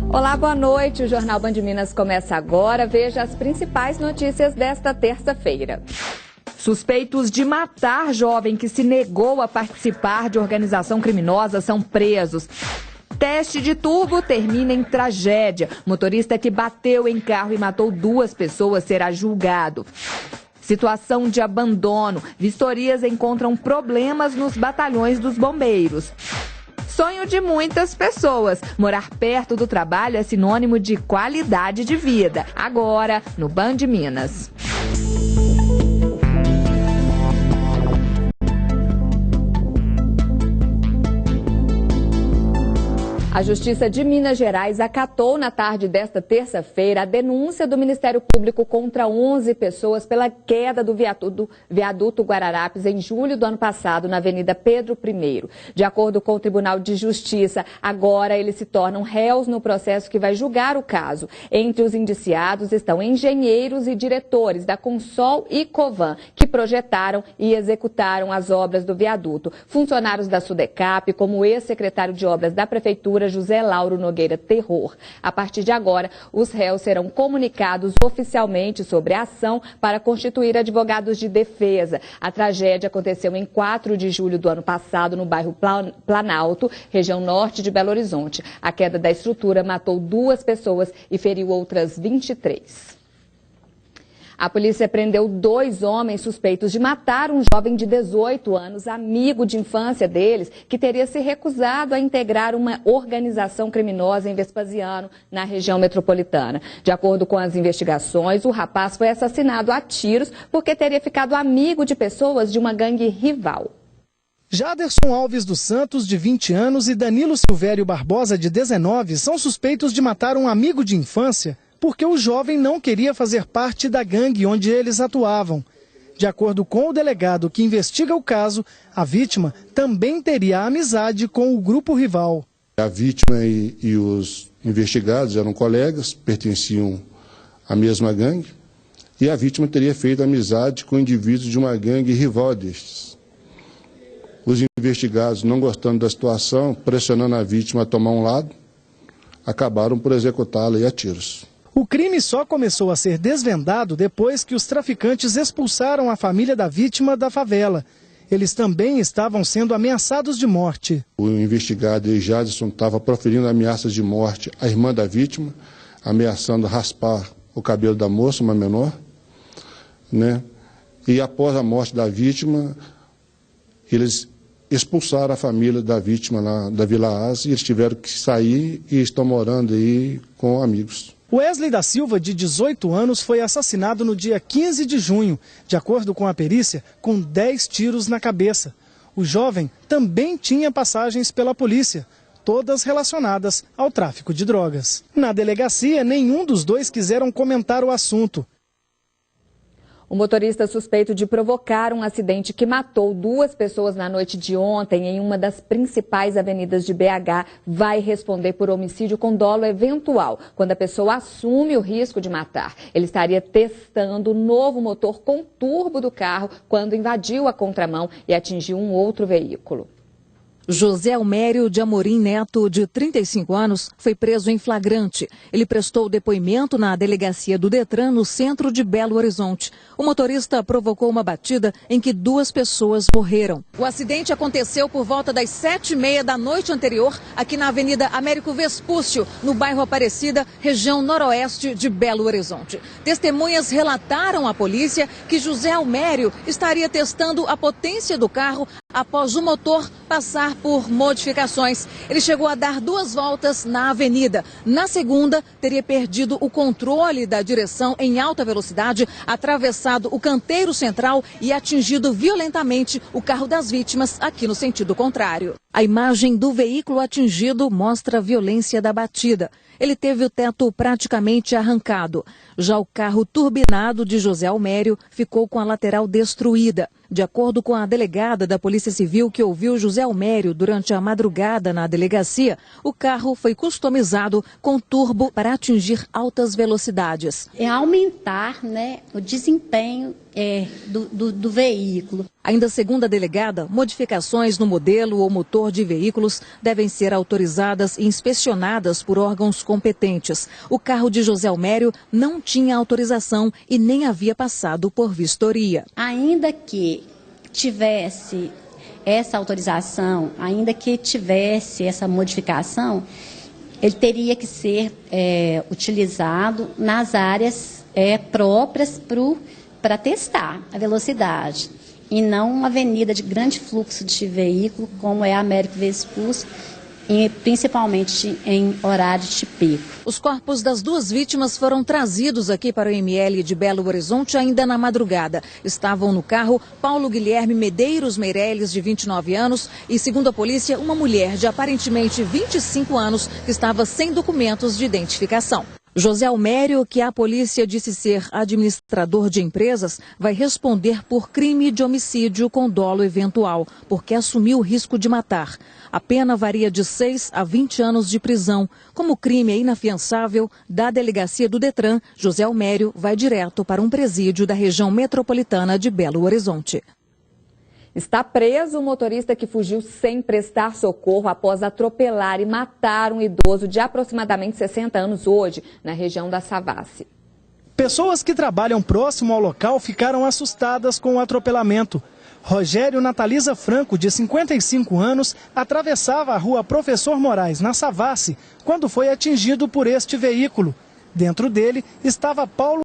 Olá, boa noite. O Jornal Band Minas começa agora. Veja as principais notícias desta terça-feira. Suspeitos de matar jovem que se negou a participar de organização criminosa são presos. Teste de turbo termina em tragédia. Motorista que bateu em carro e matou 2 pessoas será julgado. Situação de abandono. Vistorias encontram problemas nos batalhões dos bombeiros. Sonho de muitas pessoas. Morar perto do trabalho é sinônimo de qualidade de vida. Agora, no Band Minas. A Justiça de Minas Gerais acatou na tarde desta terça-feira a denúncia do Ministério Público contra 11 pessoas pela queda do viaduto Guararapes em julho do ano passado na Avenida Pedro I. De acordo com o Tribunal de Justiça, agora eles se tornam réus no processo que vai julgar o caso. Entre os indiciados estão engenheiros e diretores da Consol e Covan, que projetaram e executaram as obras do viaduto. Funcionários da Sudecap, como o ex-secretário de Obras da Prefeitura, José Lauro Nogueira Terror. A partir de agora, os réus serão comunicados oficialmente sobre a ação para constituir advogados de defesa. A tragédia aconteceu em 4 de julho do ano passado no bairro Planalto, região norte de Belo Horizonte. A queda da estrutura matou 2 pessoas e feriu outras 23. A polícia prendeu 2 homens suspeitos de matar um jovem de 18 anos, amigo de infância deles, que teria se recusado a integrar uma organização criminosa em Vespasiano, na região metropolitana. De acordo com as investigações, o rapaz foi assassinado a tiros porque teria ficado amigo de pessoas de uma gangue rival. Jaderson Alves dos Santos, de 20 anos, e Danilo Silvério Barbosa, de 19, são suspeitos de matar um amigo de infância porque o jovem não queria fazer parte da gangue onde eles atuavam. De acordo com o delegado que investiga o caso, a vítima também teria amizade com o grupo rival. A vítima e os investigados eram colegas, pertenciam à mesma gangue, e a vítima teria feito amizade com indivíduos de uma gangue rival destes. Os investigados, não gostando da situação, pressionando a vítima a tomar um lado, acabaram por executá-la a tiros. O crime só começou a ser desvendado depois que os traficantes expulsaram a família da vítima da favela. Eles também estavam sendo ameaçados de morte. O investigado Jadson estava proferindo ameaças de morte à irmã da vítima, ameaçando raspar o cabelo da moça, uma menor, né? E após a morte da vítima, eles expulsaram a família da vítima lá da Vila Asa e eles tiveram que sair e estão morando aí com amigos. Wesley da Silva, de 18 anos, foi assassinado no dia 15 de junho, de acordo com a perícia, com 10 tiros na cabeça. O jovem também tinha passagens pela polícia, todas relacionadas ao tráfico de drogas. Na delegacia, nenhum dos dois quiseram comentar o assunto. O motorista suspeito de provocar um acidente que matou 2 pessoas na noite de ontem em uma das principais avenidas de BH vai responder por homicídio com dolo eventual, quando a pessoa assume o risco de matar. Ele estaria testando o novo motor com turbo do carro quando invadiu a contramão e atingiu um outro veículo. José Almério de Amorim Neto, de 35 anos, foi preso em flagrante. Ele prestou depoimento na delegacia do Detran, no centro de Belo Horizonte. O motorista provocou uma batida em que 2 pessoas morreram. O acidente aconteceu por volta das 7h30 da noite anterior, aqui na Avenida Américo Vespúcio, no bairro Aparecida, região noroeste de Belo Horizonte. Testemunhas relataram à polícia que José Almério estaria testando a potência do carro após o motor passar por modificações. Ele chegou a dar 2 voltas na avenida. Na segunda, teria perdido o controle da direção em alta velocidade, atravessado o canteiro central e atingido violentamente o carro das vítimas aqui no sentido contrário. A imagem do veículo atingido mostra a violência da batida. Ele teve o teto praticamente arrancado. Já o carro turbinado de José Almério ficou com a lateral destruída. De acordo com a delegada da Polícia Civil que ouviu José Almério durante a madrugada na delegacia, o carro foi customizado com turbo para atingir altas velocidades. É aumentar, o desempenho do veículo. Ainda segundo a delegada, modificações no modelo ou motor de veículos devem ser autorizadas e inspecionadas por órgãos competentes. O carro de José Almério não tinha autorização e nem havia passado por vistoria. Ainda que tivesse essa autorização, ainda que tivesse essa modificação, ele teria que ser utilizado nas áreas próprias para testar a velocidade, e não uma avenida de grande fluxo de veículo, como é a Américo Vespucci, principalmente em horário de pico. Os corpos das duas vítimas foram trazidos aqui para o IML de Belo Horizonte ainda na madrugada. Estavam no carro Paulo Guilherme Medeiros Meirelles, de 29 anos, e, segundo a polícia, uma mulher de aparentemente 25 anos que estava sem documentos de identificação. José Almério, que a polícia disse ser administrador de empresas, vai responder por crime de homicídio com dolo eventual, porque assumiu o risco de matar. A pena varia de 6 a 20 anos de prisão. Como o crime é inafiançável, da delegacia do Detran, José Almério vai direto para um presídio da região metropolitana de Belo Horizonte. Está preso o motorista que fugiu sem prestar socorro após atropelar e matar um idoso de aproximadamente 60 anos hoje, na região da Savassi. Pessoas que trabalham próximo ao local ficaram assustadas com o atropelamento. Rogério Nataliza Franco, de 55 anos, atravessava a rua Professor Moraes, na Savassi, quando foi atingido por este veículo. Dentro dele estava Paulo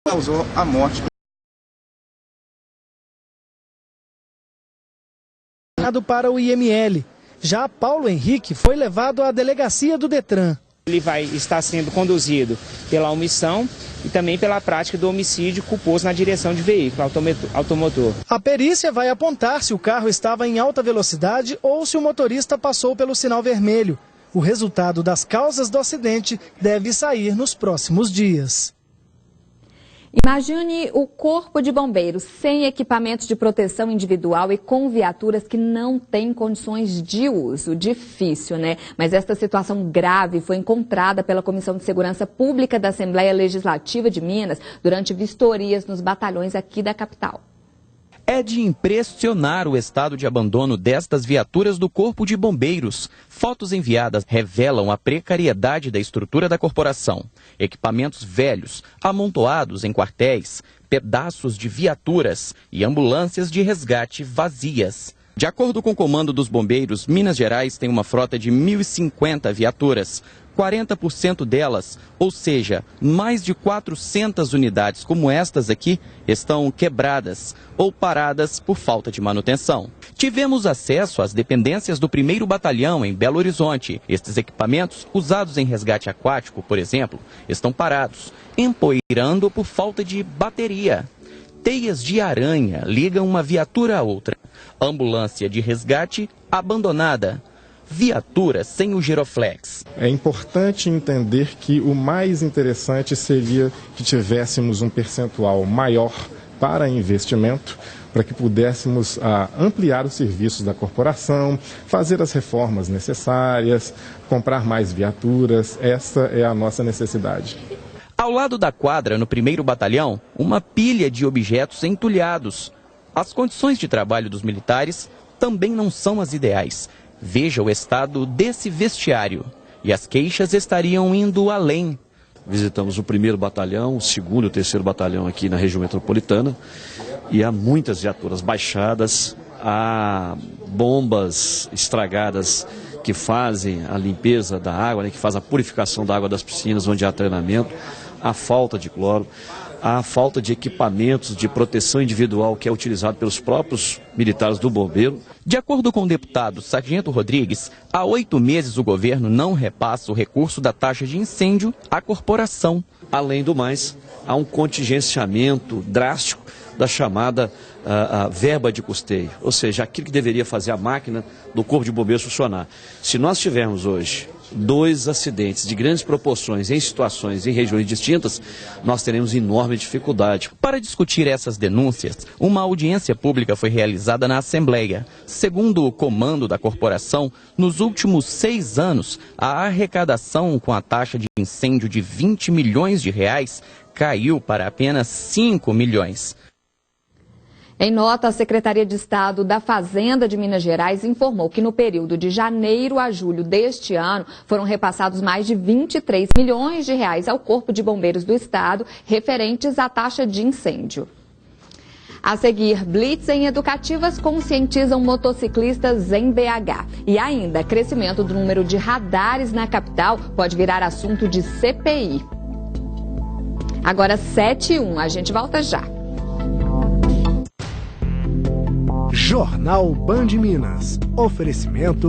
causou a morte. Para o IML. Já Paulo Henrique foi levado à delegacia do Detran. Ele vai estar sendo conduzido pela omissão e também pela prática do homicídio culposo na direção de veículo automotor. A perícia vai apontar se o carro estava em alta velocidade ou se o motorista passou pelo sinal vermelho. O resultado das causas do acidente deve sair nos próximos dias. Imagine o corpo de bombeiros sem equipamentos de proteção individual e com viaturas que não têm condições de uso. Difícil, né? Mas esta situação grave foi encontrada pela Comissão de Segurança Pública da Assembleia Legislativa de Minas durante vistorias nos batalhões aqui da capital. É de impressionar o estado de abandono destas viaturas do Corpo de Bombeiros. Fotos enviadas revelam a precariedade da estrutura da corporação. Equipamentos velhos, amontoados em quartéis, pedaços de viaturas e ambulâncias de resgate vazias. De acordo com o Comando dos Bombeiros, Minas Gerais tem uma frota de 1.050 viaturas. 40% delas, ou seja, mais de 400 unidades como estas aqui, estão quebradas ou paradas por falta de manutenção. Tivemos acesso às dependências do 1º Batalhão em Belo Horizonte. Estes equipamentos, usados em resgate aquático, por exemplo, estão parados, empoeirando por falta de bateria. Teias de aranha ligam uma viatura a outra. Ambulância de resgate abandonada. Viatura sem o giroflex. É importante entender que o mais interessante seria que tivéssemos um percentual maior para investimento, para que pudéssemos ampliar os serviços da corporação, fazer as reformas necessárias, comprar mais viaturas. Essa é a nossa necessidade. Ao lado da quadra, no 1º Batalhão, uma pilha de objetos entulhados. As condições de trabalho dos militares também não são as ideais. Veja o estado desse vestiário. E as queixas estariam indo além. Visitamos o 1º Batalhão, o 2º e o 3º Batalhão aqui na região metropolitana. E há muitas viaturas baixadas, há bombas estragadas que fazem a limpeza da água, né, que faz a purificação da água das piscinas onde há treinamento. a falta de cloro, a falta de equipamentos de proteção individual que é utilizado pelos próprios militares do bombeiro. De acordo com o deputado Sargento Rodrigues, há 8 meses o governo não repassa o recurso da taxa de incêndio à corporação. Além do mais, há um contingenciamento drástico da chamada verba de custeio, ou seja, aquilo que deveria fazer a máquina do Corpo de Bombeiros funcionar. Se nós tivermos hoje 2 acidentes de grandes proporções em situações em regiões distintas, nós teremos enorme dificuldade. Para discutir essas denúncias, uma audiência pública foi realizada na Assembleia. Segundo o comando da corporação, nos últimos 6 anos, a arrecadação com a taxa de incêndio de R$20 milhões caiu para apenas 5 milhões. Em nota, a Secretaria de Estado da Fazenda de Minas Gerais informou que no período de janeiro a julho deste ano foram repassados mais de R$23 milhões ao Corpo de Bombeiros do Estado, referentes à taxa de incêndio. A seguir, blitz em educativas conscientizam motociclistas em BH. E ainda, crescimento do número de radares na capital pode virar assunto de CPI. Agora 7h01, a gente volta já. Jornal Band Minas. Oferecimento